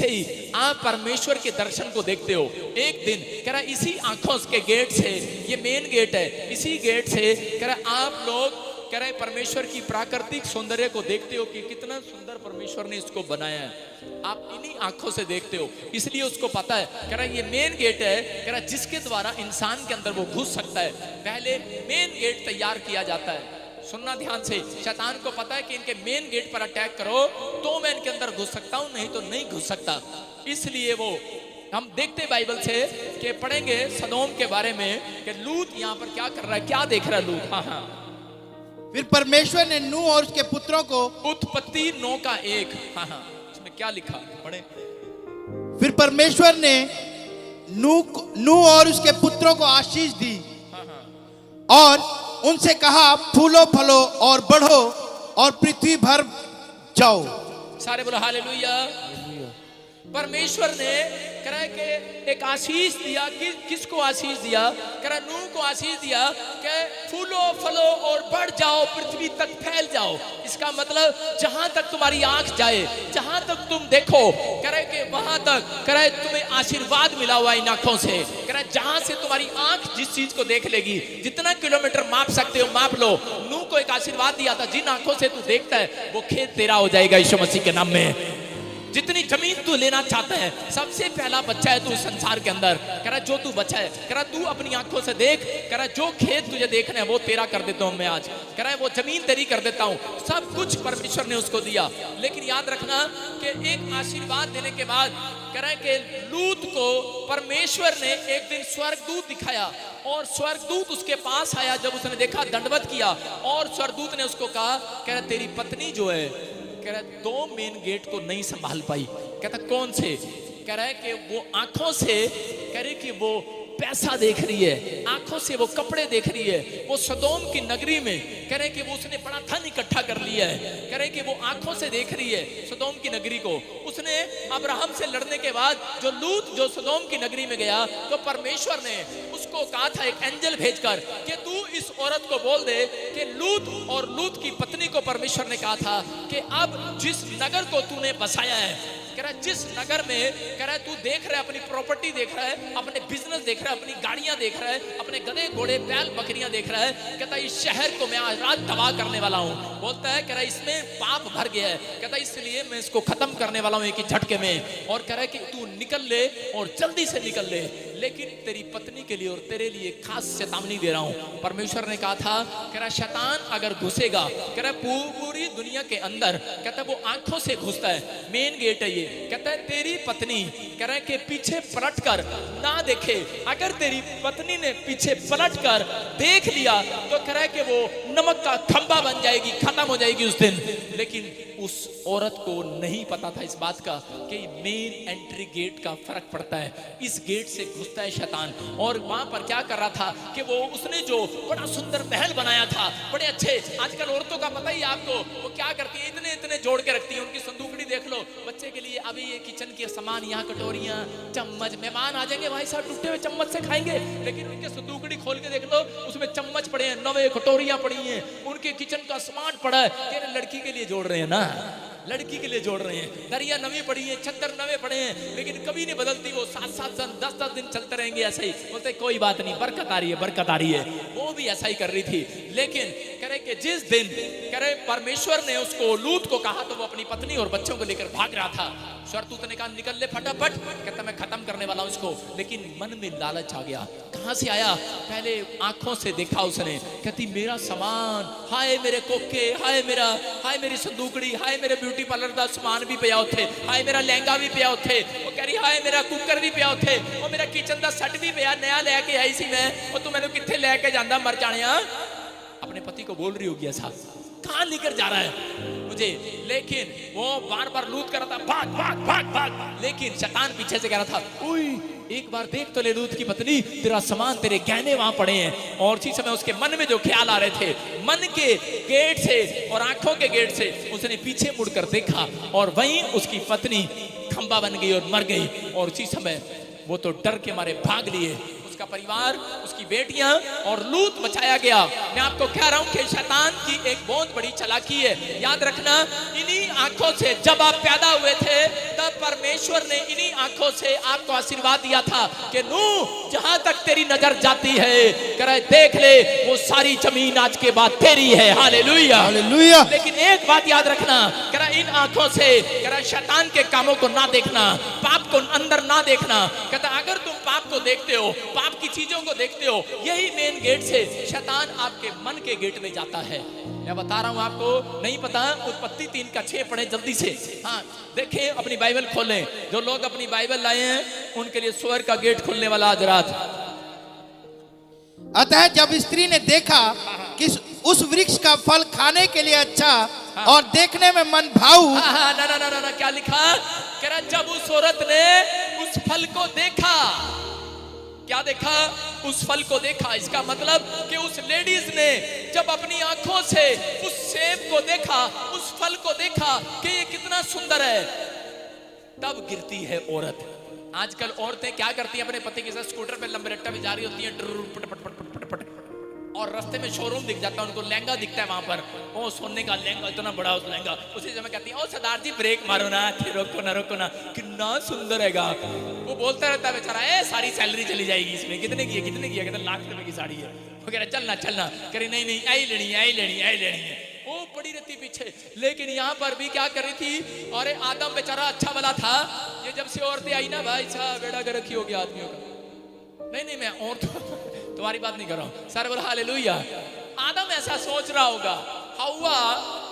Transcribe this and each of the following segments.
ही आप परमेश्वर के दर्शन को देखते हो। एक दिन कह रहा इसी आंखों के गेट से, ये मेन गेट है, इसी गेट से कह रहा आप लोग कह रहे परमेश्वर की प्राकृतिक सौंदर्य को देखते हो कि कितना सुंदर परमेश्वर ने इसको बनाया है। आप इन्हीं आंखों से देखते हो, इसलिए उसको पता है। कह रहा ये मेन गेट है, कह रहा जिसके द्वारा इंसान के अंदर वो घुस सकता है। पहले मेन गेट तैयार किया जाता है। सुनना ध्यान से, शैतान को पता है कि इनके मेन गेट पर अटैक करो तो मैं इनके अंदर घुस सकता हूं, नहीं तो नहीं घुस सकता। इसलिए वो हम देखते बाइबल से कि पढ़ेंगे सदोम के बारे में कि लूत यहाँ पर क्या कर रहा है, क्या देख रहा है लूत। हाँ हाँ। फिर परमेश्वर ने नूह और उसके पुत्रों को, उत्पत्ति 9:1। हाँ हाँ, इसमें क्या लिखा पढ़े। फिर परमेश्वर ने नूह और उसके पुत्रों को आशीष दी। हाँ हाँ। और उनसे कहा फूलो फलो और बढ़ो और पृथ्वी भर जाओ। सारे बोलो हालेलुया। परमेश्वर ने कह रहा है कि एक आशीष दिया। किसको आशीष दिया? कह रहा नूह को आशीष दिया कि फूलो फलो और बढ़ जाओ, पृथ्वी तक फैल जाओ। इसका मतलब जहां तक तुम्हारी आंख जाए, जहां तक तुम देखो, कह रहे कि वहां तक कह रहे तुम्हें आशीर्वाद मिला हुआ इन आंखों से। कह रहे जहां से तुम्हारी आंख जिस चीज को देख लेगी, जितना किलोमीटर माप सकते हो माप लो। नूह को एक आशीर्वाद दिया था, जिन आंखों से तू देखता है वो खेत तेरा हो जाएगा यीशु मसीह के नाम में। जितनी जमीन तू लेना चाहता है, सबसे पहला बच्चा है तू संसार के अंदर। कह रहा जो तू बच्चा है, कह रहा तू अपनी आंखों से देख। कह रहा जो खेत तुझे देखना है वो तेरा कर देता हूं मैं आज। कह रहा है वो जमीन तेरी कर देता हूं। सब कुछ परमेश्वर ने उसको दिया। लेकिन याद रखना कि एक आशीर्वाद देने के बाद कह रहा है कि लूत को परमेश्वर ने एक दिन स्वर्गदूत दिखाया और स्वर्गदूत उसके पास आया। जब उसने देखा, दंडवत किया और स्वर्गदूत ने उसको कहा, कह रहा तेरी पत्नी जो है, कह रहा है 2 मेन गेट को नहीं संभाल पाई। कहता कौन से? कह रहा है कि वो आंखों से कह रही कि वो पैसा देख रही है, आंखों से वो कपड़े देख रही है। वो सदोम की नगरी में कह रहे कि वो उसने बड़ा धन इकट्ठा कर लिया है। कह रहे कि वो आंखों से देख रही है सदोम की नगरी को। उसने अब्राहम से लड़ने के बाद जो लूत जो सदोम की नगरी में गया, तो परमेश्वर ने उसको कहा था एक एंजल भेजकर कि तू इस औरत को बोल दे कि लूत और लूत की पत्नी को परमेश्वर ने कहा था कि अब जिस नगर को तूने बसाया है, कह रहा जिस नगर में कह रहा है तू देख रहा है, अपनी प्रॉपर्टी देख रहा है, अपने बिजनेस देख रहा है, अपनी गाड़ियां देख रहा है, अपने गधे घोड़े बैल बकरियां देख रहा है। कहता है इस शहर को मैं आज रात तबाह करने वाला हूं। बोलता है कह रहा है इसमें पाप भर गया है। कहता है इसलिए मैं इसको खत्म करने वाला हूं एक ही झटके में। और कह रहा है कि तू निकल ले और जल्दी से निकल ले, लेकिन तेरी पत्नी के लिए और तेरे लिए खास चेतावनी दे रहा हूं। परमेश्वर ने कहा था, कह रहा शैतान अगर घुसेगा, कह रहा पूरी दुनिया के अंदर, कहता वो आंखों से घुसता है, मेन गेट है ये। कहता है तेरी पत्नी कह रहा है कि पीछे पलट कर ना देखे। अगर तेरी पत्नी ने पीछे पलट कर देख लिया तो कह रहा है कि वो नमक का खंबा बन जाएगी, खत्म हो जाएगी उस दिन। लेकिन उस औरत को नहीं पता था इस बात का कि मेन एंट्री गेट का फर्क पड़ता है। इस गेट से घुसता है शैतान। और वहां पर क्या कर रहा था कि वो उसने जो बड़ा सुंदर महल बनाया था, बड़े अच्छे, आजकल औरतों का पता ही आपको, वो क्या करती है, इतने इतने जोड़ के रखती है। उनकी संदूकड़ी देख लो, बच्चे के लिए अभी ये किचन के सामान, यहाँ कटोरियां, चम्मच, मेहमान आ जाएंगे भाई साहब टूटे हुए चम्मच से खाएंगे, लेकिन उनके संदूकड़ी खोल के देख लो, उसमें चम्मच पड़े हैं, नवे कटोरियां पड़ी हैं, उनके किचन का सामान पड़ा है। ये लड़की के लिए जोड़ रहे हैं ना, लड़की के लिए जोड़ रहे हैं। दरिया नवी पड़ी है, चद्दर नवे पड़े हैं, लेकिन कभी नहीं बदलती। वो 7-7 दिन 10-10 दिन चलते रहेंगे ऐसे ही। बोलते कोई बात नहीं, बरकत आ रही है, बरकत आ रही है। वो भी ऐसा ही कर रही थी। लेकिन कह रहे कि जिस दिन कह रहे परमेश्वर ने उसको लूत को कहा तो वो अपनी पत्नी और बच्चों को लेकर भाग रहा था। स्वर्गदूत ने कहा निकल ले फटाफट, कहता मैं खत्म करने वाला हूं इसको। लेकिन मन में लालच आ गया। कहां से आया? पहले आंखों से देखा उसने। कहती मेरा सामान, हाय मेरे कोके, हाय मेरी संदूकड़ी, हाय मेरे ब्यूटी पार्लर का सामान भी पिया उथे, हाय मेरा लहंगा भी पिया उथे। वो कह रही हाय मेरा कुकर भी पिया उथे, वो मेरा किचन का सैट भी पिया, नया लेके आई सी मैं, और तू मैंने किथे लेके जांदा मर जाने। अपने पति को बोल रही होगी ऐसा, कहां लेकर जा रहा है मुझे। लेकिन वो बार बार लूत कर रहा था, भाग भाग भाग भाग। लेकिन शैतान पीछे से कह रहा था, ओए एक बार देख तो ले लूत की पत्नी, तेरा सामान, तेरे गहने वहां पड़े हैं। और उसी समय उसके मन में जो ख्याल आ रहे थे, मन के गेट से और आंखों के गेट से उसने पीछे मुड़कर देखा और वहीं उसकी पत्नी खंबा बन गई और मर गई। और उसी समय वो तो डर के मारे भाग लिए। उसका परिवार, उसकी बेटियां और लूत बचाया गया। मैं आपको कह रहा हूं कि शैतान की एक बहुत बड़ी चालाकी है। याद रखना, इन्हीं आंखों से जब आप पैदा हुए थे तब परमेश्वर परमेश्वर ने इन्हीं आंखों से आपको आशीर्वाद दिया था कि नूह जहां तक तेरी नजर जाती है करे देख ले वो सारी जमीन आज के बाद तेरी है। Hallelujah hallelujah. लेकिन एक बात याद रखना करे इन आंखों से करे शैतान के कामों को ना देखना, पाप को अंदर ना देखना। कहता अगर तुम पाप को देखते हो, पाप की चीजों को देखते हो, यही मेन गेट से शैतान आपके मन के गेट में जाता है। मैं बता रहा हूं आपको, नहीं पता उत्पत्ति 3:6 पढ़े जल्दी से। हाँ देखें, अपनी बाइबल खोलें। जो लोग अपनी बाइबल लाए हैं उनके लिए स्वर्ग का गेट खुलने वाला आज रात। अतः जब स्त्री ने देखा कि उस वृक्ष का फल खाने के लिए अच्छा और देखने में मन भाऊ। ना क्या लिखा? कह रहा जब उस औरत ने उस फल को देखा, क्या देखा? उस फल को देखा। इसका मतलब कि उस लेडीज ने जब अपनी आंखों से उस सेब को देखा, उस फल को देखा कि ये कितना सुंदर है, तब गिरती है औरत। आजकल औरतें क्या करती हैं? अपने पति के साथ स्कूटर पे लंबे रट्टा पे जा रही होती हैं, और रास्ते में शोरूम दिख जाता है, उनको लहंगा दिखता है वहां पर, ओ सोने का लहंगा, इतना बड़ा उस लहंगा। उसी समय कहती है ओ सरदार जी ब्रेक मारो ना, रोको ना, कितना सुंदर हैगा। वो बोलता रहता है बेचारा, ए सारी सैलरी चली जाएगी इसमें। कितने की है? कहते लाख रुपए की साड़ी है। वो कह रहा चलना करे नहीं आई लेनी है। वो पड़ी रहती पीछे। लेकिन यहाँ पर भी क्या कर रही थी? अरे आदम बेचारा अच्छा वाला था, ये जब से औरतें आई ना भाई साहब बेड़ा गर्क ही हो गया आदमियों का। नहीं मैं और तुम्हारी बात नहीं कर रहा हूं। सारे बोला हालेलुया। आदम ऐसा सोच रहा होगा, हव्वा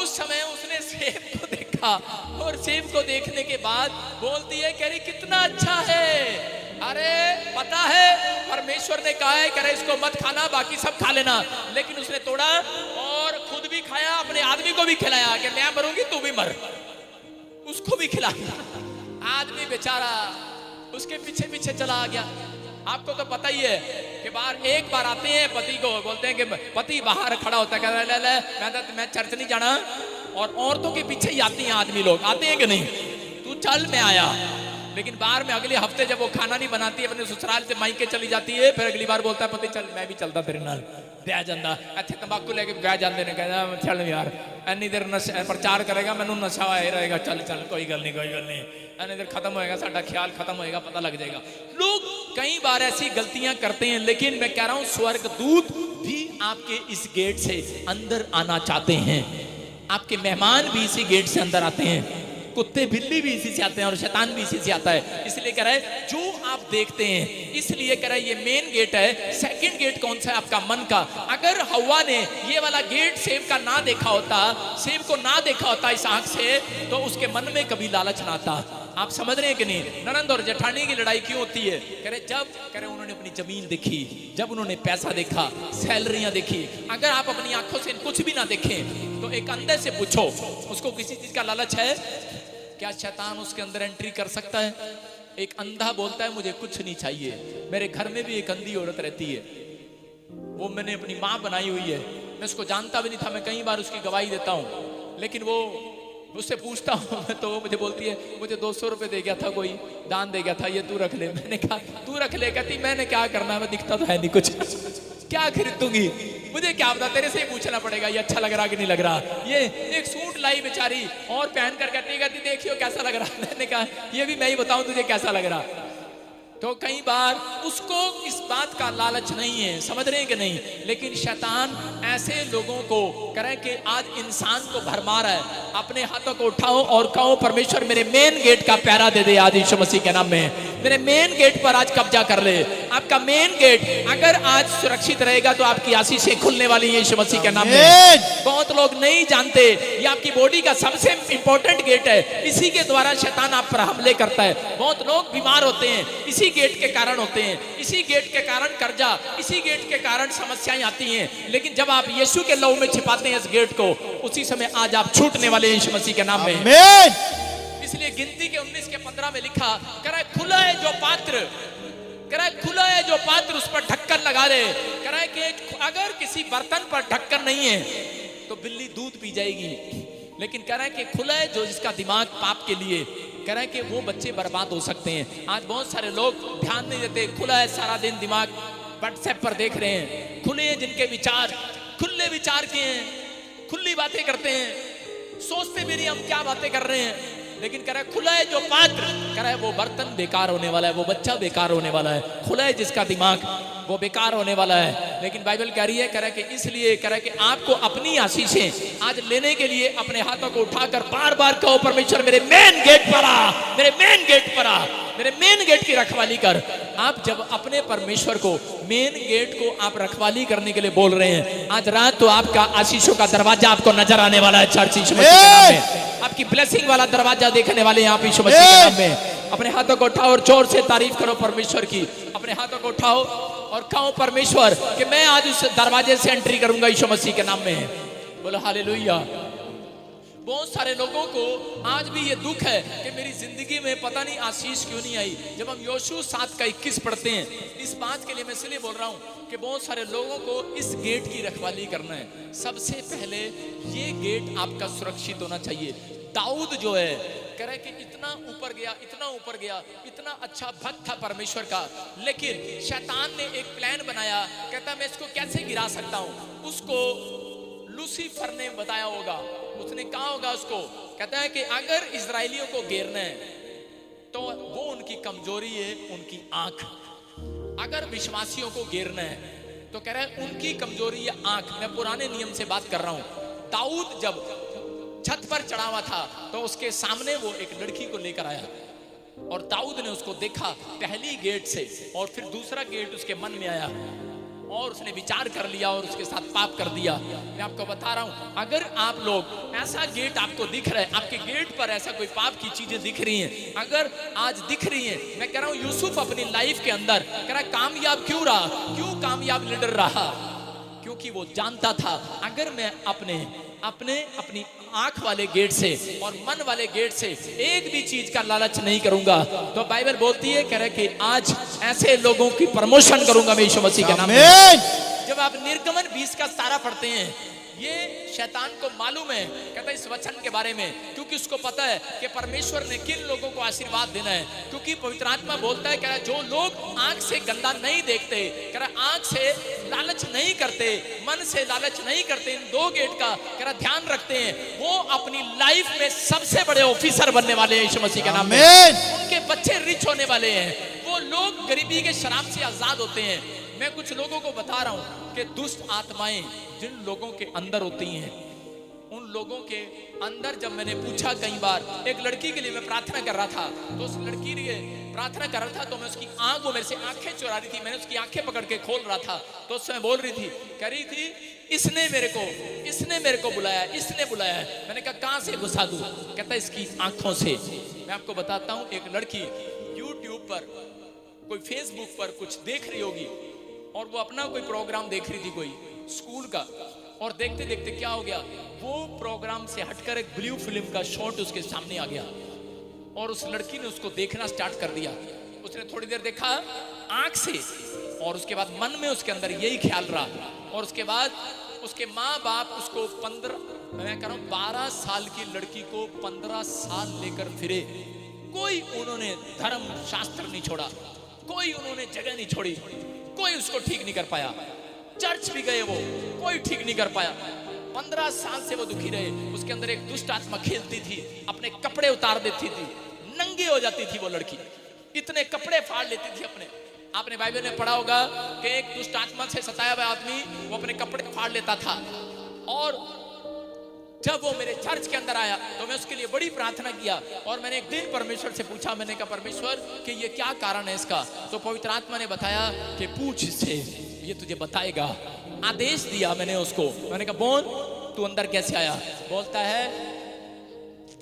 उस समय उसने सेब को देखा, और सेब को देखने के बाद बोलती है कह रही कितना अच्छा है। अरे पता है परमेश्वर ने कहा है कह रहे इसको मत खाना, बाकी सब खा लेना। लेकिन उसने तोड़ा और खुद भी खाया, अपने आदमी को भी खिलाया कि मैं मरूंगी तू भी मर, उसको भी खिलाया। आदमी बेचारा उसके पीछे पीछे चला गया। आपको तो पता ही है कि एक बार आते हैं पति को, बोलते हैं कि पति बाहर खड़ा होता है, कहता है मैं चर्च नहीं जाना, और औरतों के पीछे ही आती हैं आदमी लोग, आते हैं कि नहीं? तू चल मैं आया। लेकिन बार में अगले हफ्ते जब वो खाना नहीं बनाती, अपने ससुराल से मायके चली जाती है, फिर अगली बार बोलता है पति चल मैं भी चलता तेरे नाल ब्याह जांदा, ਇੱਥੇ तंबाकू लेके ब्याह जांदे ने, कहना चल यार ਇੰਨੀ देर नशा प्रचार करेगा, मैनू नशा आए रहेगा, चल कोई गल नहीं, ਇੰਨੀ देर खत्म होएगा, साडा ख्याल खत्म होएगा, पता लग जाएगा। लोग कई बार ऐसी गलतियां करते हैं, लेकिन मैं कह रहा हूं स्वर्गदूत भी आपके इस गेट से अंदर आना चाहते हैं, आपके मेहमान भी इसी गेट से अंदर आते हैं, कुत्ते बिल्ली भी इसी से आते हैं और शैतान भी इसी से आता है। इसलिए कह रहा है जो आप देखते हैं, इसलिए कह रहा है ये मेन गेट है। सेकंड गेट कौन सा है? आपका मन का। अगर हव्वा ने ये वाला गेट सेब का ना देखा होता, सेब को ना देखा होता इस आंख से, तो उसके मन में कभी लालच ना आता। आप समझ रहे हैं कि नहीं? ननंद और जेठानी की लड़ाई क्यों होती है? कह रहे उन्होंने अपनी जमीन देखी, जब उन्होंने पैसा देखा, सैलरियां देखी। अगर आप अपनी आंखों से कुछ भी ना देखें तो एक अंधे से पूछो, उसको किसी चीज का लालच है क्या? शैतान उसके अंदर एंट्री कर सकता है? एक अंधा बोलता है मुझे कुछ नहीं चाहिए। मेरे घर में भी एक अंधी औरत रहती है, वो मैंने अपनी माँ बनाई हुई है, मैं उसको जानता भी नहीं था, मैं कई बार उसकी गवाही देता हूँ, लेकिन वो उससे पूछता हूँ तो वो मुझे बोलती है मुझे 200 रुपए दे गया था, कोई दान दे गया था, ये तू रख ले। मैंने कहा तू रख ले। कहती मैंने क्या करना है, मैं दिखता तो है नहीं कुछ, क्या खरीदूंगी, मुझे क्या पता, तेरे से ही पूछना पड़ेगा ये अच्छा लग रहा कि नहीं लग रहा। ये एक सूट लाई बेचारी और पहन कर कहती देखियो कैसा लग रहा। मैंने कहा ये भी मैं ही बताऊं तुझे कैसा लग रहा। तो कई बार उसको इस बात का लालच नहीं है, समझ रहे हैं कि नहीं? लेकिन शैतान ऐसे लोगों को करे कि आज इंसान को भरमा रहा है। अपने हाथों को उठाओ और कहो परमेश्वर मेरे मेन गेट का पहरा दे दे आज यीशु मसीह के नाम में। मेरे मेन गेट पर आज कब्जा कर ले। आपका मेन गेट अगर आज सुरक्षित रहेगा तो आपकी आशीषें खुलने वाली है यीशु मसीह के नाम में। बहुत लोग नहीं जानते ये आपकी बॉडी का सबसे इंपॉर्टेंट गेट है, इसी के द्वारा शैतान आप पर हमले करता है। बहुत लोग बीमार होते हैं इसी गेट के कारण होते हैं, इसी गेट के कारण कर्जा, इसी गेट के कारण समस्याएं आती हैं। लेकिन जब आप यीशु के लहू में छिपाते हैं इस गेट को, उसी समय आज आप छूटने वाले यीशु मसीह के नाम में। इसलिए गिनती के 19 के 15 में लिखा करे खुला है जो पात्र, करे खुला है जो पात्र उस पर ढक्कन लगा दे। करे कि अगर किसी बर्तन पर ढक्कन नहीं है तो बिल्ली दूध पी जाएगी, लेकिन कह रहा है कि खुला है जो जिसका दिमाग पाप के लिए, कह रहा है कि वो बच्चे बर्बाद हो सकते हैं। आज बहुत सारे लोग ध्यान नहीं देते, खुला है सारा दिन दिमाग व्हाट्सएप पर देख रहे हैं, खुले हैं जिनके विचार, खुले विचार के हैं, खुली बातें करते हैं, सोचते भी नहीं हम क्या बातें कर रहे हैं। लेकिन कह रहा है खुला है जो पात्र, कह रहा है वो बर्तन बेकार होने वाला है, वो बच्चा बेकार होने वाला है, खुला है जिसका दिमाग वो बेकार होने वाला है। लेकिन बाइबल कह रही है, कह रहा है कि इसलिए कह रहा है कि आपको अपनी आशीषें आज लेने के लिए अपने हाथों को उठाकर बार बार कहो, परमेश्वर मेरे मेन गेट पर आ, मेरे मेन गेट पर आ, मेरे मेन गेट की रखवाली कर। आप जब अपने परमेश्वर को मेन गेट को आप रखवाली करने के लिए बोल रहे हैं, आज रात तो आपका आशीषों का दरवाजा आपको नजर आने वाला है। चर्च यीशु मसीह के नाम में आपकी ब्लेसिंग वाला दरवाजा देखने वाले हैं आप यीशु मसीह के नाम में। अपने हाथों को उठाओ और जोर से तारीफ करो परमेश्वर की। अपने हाथों को उठाओ और कहो परमेश्वर कि मैं आज उस दरवाजे से एंट्री करूंगा यीशु मसीह के नाम में। बोलो हालेलुया। बहुत सारे लोगों को आज भी ये दुख है कि मेरी जिंदगी में पता नहीं आशीष क्यों नहीं आई। जब हम योशू 7:21 पढ़ते हैं, इस बात के लिए मैं इसलिए बोल रहा हूं कि बहुत सारे लोगों को इस गेट की रखवाली करना है। सबसे पहले ये गेट आपका सुरक्षित होना चाहिए। दाऊद जो है कह रहे कि इतना ऊपर गया, इतना ऊपर गया, इतना अच्छा भक्त था परमेश्वर का, लेकिन शैतान ने एक प्लान बनाया, कहता मैं इसको कैसे गिरा सकता हूं। उसको लूसीफर ने बताया होगा, उसने कहा होगा उसको, कहता है कि अगर इजरायलियों को घेरना है तो वो उनकी कमजोरी है, उनकी आंख। अगर विश्वासियों को घेरना है तो कह रहा है उनकी कमजोरी है आंख। मैं पुराने नियम से बात कर रहा हूं। दाऊद जब छत पर चढ़ा हुआ था तो उसके सामने वो एक लड़की को लेकर आया और दाऊद ने उसको देखा पहली गेट से, और फिर दूसरा गेट उसके मन में आया और उसने विचार कर लिया और उसके साथ पाप कर दिया। मैं आपको बता रहा हूं, अगर आप लोग ऐसा गेट आपको दिख रहा है, आपके गेट पर ऐसा कोई पाप की चीजें दिख रही हैं, अगर आज दिख रही हैं, मैं कह रहा हूं यूसुफ अपनी लाइफ के अंदर कह रहा कामयाब क्यों रहा, क्यों कामयाब लीडर रहा, क्योंकि वो जानता था अगर मैं अपनी आंख वाले गेट से और मन वाले गेट से एक भी चीज का लालच नहीं करूंगा तो बाइबल बोलती है, कह रहे कि आज ऐसे लोगों की प्रमोशन करूंगा मैं यीशु मसीह के नाम में। जब आप निर्गमन 20 का 17 पढ़ते हैं, ये शैतान को मालूम है, कहता है इस वचन के बारे में, क्योंकि उसको पता है कि परमेश्वर ने किन लोगों को आशीर्वाद देना है। क्योंकि पवित्र आत्मा बोलता है, कह रहा जो लोग आंख से गंदा नहीं देखते, कह रहा आंख से लालच नहीं करते, मन से लालच नहीं करते, इन दो गेट का कह रहा ध्यान रखते हैं, वो अपनी लाइफ में सबसे बड़े ऑफिसर बनने वाले हैं यीशु मसीह के नाम में। उनके बच्चे रिच होने वाले हैं, वो लोग गरीबी के शराब से आजाद होते हैं। मैं कुछ लोगों को बता रहा हूं कि दुष्ट आत्माएं जिन लोगों के अंदर होती हैं, उन लोगों के अंदर, जब मैंने पूछा कई बार, एक लड़की के लिए मैं प्रार्थना कर रहा था, तो उस लड़की लिए प्रार्थना कर रहा था तो मैं उसकी आंख, वो मेरे से आंखें चुरा रही थी, मैंने उसकी आंखें पकड़ के खोल रहा था तो उस समय बोल रही थी, कह रही थी इसने मेरे को बुलाया, इसने बुलाया है। मैंने कहा कहां से घुसा दूं, कहता इसकी आंखों से। मैं आपको बताता हूं, एक लड़की यूट्यूब पर, कोई फेसबुक पर कुछ देख रही होगी और वो अपना कोई प्रोग्राम देख रही थी कोई स्कूल का, और देखते देखते क्या हो गया, वो प्रोग्राम से हटकर एक ब्लू फिल्म का शॉट उसके सामने आ गया और उस लड़की ने उसको देखना स्टार्ट कर दिया। उसने थोड़ी देर देखा आंख से और उसके बाद मन में उसके अंदर यही ख्याल रहा, और उसके बाद उसके माँ बाप उसको 12 साल की लड़की को 15 साल लेकर फिरे। कोई उन्होंने धर्म शास्त्र नहीं छोड़ा, कोई उन्होंने जगह नहीं छोड़ी, कोई उसको ठीक नहीं कर पाया। चर्च भी गए वो, कोई ठीक नहीं कर पाया। 15 साल से वो दुखी रहे। उसके अंदर एक दुष्ट आत्मा खेलती थी, अपने कपड़े उतार देती थी, नंगी हो जाती थी वो लड़की, इतने कपड़े फाड़ लेती थी अपने। आपने बाइबल में पढ़ा होगा कि एक दुष्ट आत्मा से सताया हुआ आदमी वो अपने कपड़े फाड़ लेता था, और जब वो मेरे चर्च के अंदर आया तो मैं उसके लिए बड़ी प्रार्थना किया, और मैंने एक दिन परमेश्वर से पूछा, मैंने कहा परमेश्वर कि ये क्या कारण है इसका। तो पवित्र आत्मा ने बताया कि पूछ इससे, ये तुझे बताएगा। आदेश दिया मैंने उसको, मैंने कहा बोल तू अंदर कैसे आया। बोलता है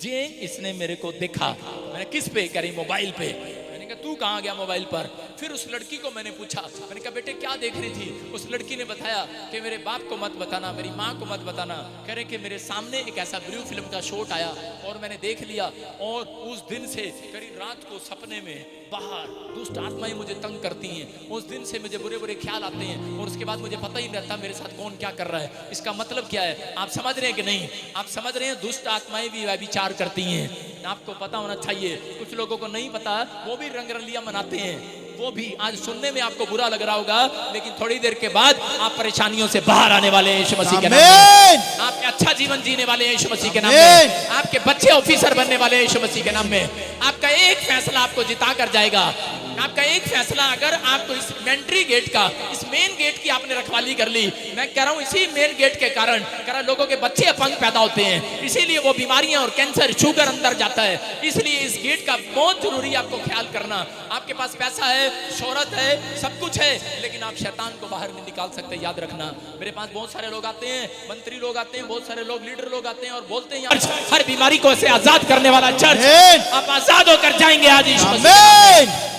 जे इसने मेरे को देखा। मैंने किस पे, कह रही मोबाइल पे। मैंने कहा तू कहाँ गया मोबाइल पर। फिर उस लड़की को मैंने पूछा, मैंने कहा बेटे क्या देख रही थी। उस लड़की ने बताया कि मेरे बाप को मत बताना, मेरी माँ को मत बताना, कह रहे कि मेरे सामने एक ऐसा ब्लू फिल्म का शॉट आया और मैंने देख लिया, और उस दिन से करीब रात को सपने में बाहर दुष्ट आत्माएं मुझे तंग करती हैं। उस दिन से मुझे बुरे बुरे ख्याल आते हैं, और उसके बाद मुझे पता ही नहीं रहता मेरे साथ कौन क्या कर रहा है। इसका मतलब क्या है, आप समझ रहे हैं कि नहीं? आप समझ रहे हैं, दुष्ट आत्माएं भी व्यभिचार करती हैं। आपको पता होना चाहिए। कुछ लोगों को नहीं पता, वो भी रंगरलिया मनाते हैं। वो भी आज सुनने में आपको बुरा लग रहा होगा, लेकिन थोड़ी देर के बाद आप परेशानियों से बाहर आने वाले हैं यीशु मसीह के नाम में। आप अच्छा जीवन जीने वाले हैं यीशु मसीह के नाम में। आपके बच्चे ऑफिसर बनने वाले हैं यीशु मसीह के नाम में। आपका एक फैसला आपको जिता कर जाएगा। आपका एक फैसला, अगर आपको इस एंट्री गेट का, इस मेन गेट की आपने रखवाली कर ली, मैं कह रहा हूं इसी मेन गेट के कारण लोगों के बच्चे अपंग पैदा होते हैं, इसीलिए वो बीमारियां और कैंसर, शुगर अंदर जाता है। इसलिए इस गेट का बहुत जरूरी आपको ख्याल करना। आपके पास पैसा है, शोहरत है, सब कुछ है, लेकिन आप शैतान को बाहर नहीं निकाल सकते। याद रखना, मेरे पास बहुत सारे लोग आते हैं, मंत्री लोग आते हैं, बहुत सारे लोग लीडर लोग आते हैं और बोलते हैं हर बीमारी को से आजाद करने वाला चर्च। आप आजाद होकर जाएंगे आज यीशु मसीह।